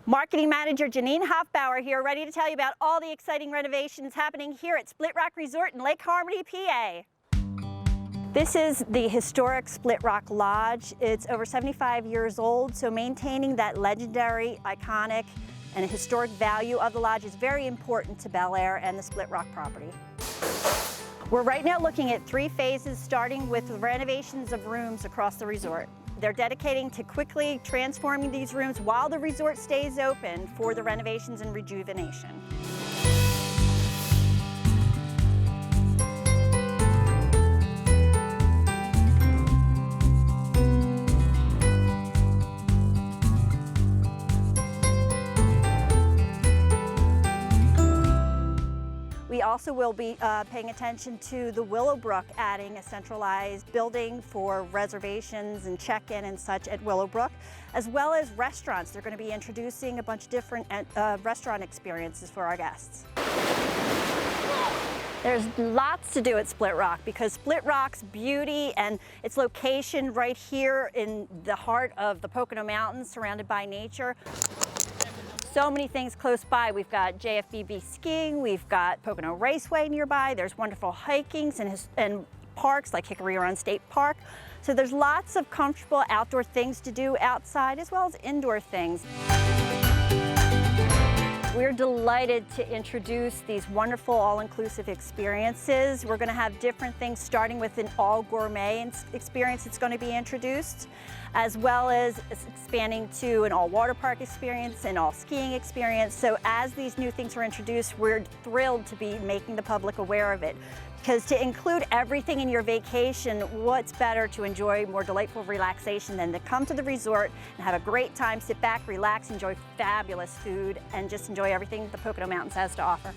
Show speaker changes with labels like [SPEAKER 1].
[SPEAKER 1] Marketing Manager Janine Hoffbauer here, ready to tell you about all the exciting renovations happening here at Split Rock Resort in Lake Harmony, PA. This is the historic Split Rock Lodge. It's over 75 years old, so maintaining that legendary, iconic, and historic value of the lodge is very important to Bel Air and the Split Rock property. We're right now looking at 3 phases, starting with the renovations of rooms across the resort. They're dedicating to quickly transforming these rooms while the resort stays open for the renovations and rejuvenation. We also will be paying attention to the Willowbrook, adding a centralized building for reservations and check-in and such at Willowbrook, as well as restaurants. They're going to be introducing a bunch of different restaurant experiences for our guests. There's lots to do at Split Rock because Split Rock's beauty and its location right here in the heart of the Pocono Mountains, surrounded by nature. So many things close by. We've got JFBB skiing, we've got Pocono Raceway nearby, there's wonderful hikings and parks like Hickory Run State Park. So there's lots of comfortable outdoor things to do outside as well as indoor things. We're delighted to introduce these wonderful all-inclusive experiences. We're going to have different things, starting with an all-gourmet experience that's going to be introduced, as well as expanding to an all-water park experience and all-skiing experience. So as these new things are introduced, we're thrilled to be making the public aware of it. Because to include everything in your vacation, what's better to enjoy more delightful relaxation than to come to the resort and have a great time, sit back, relax, enjoy fabulous food, and just enjoy everything the Pocono Mountains has to offer.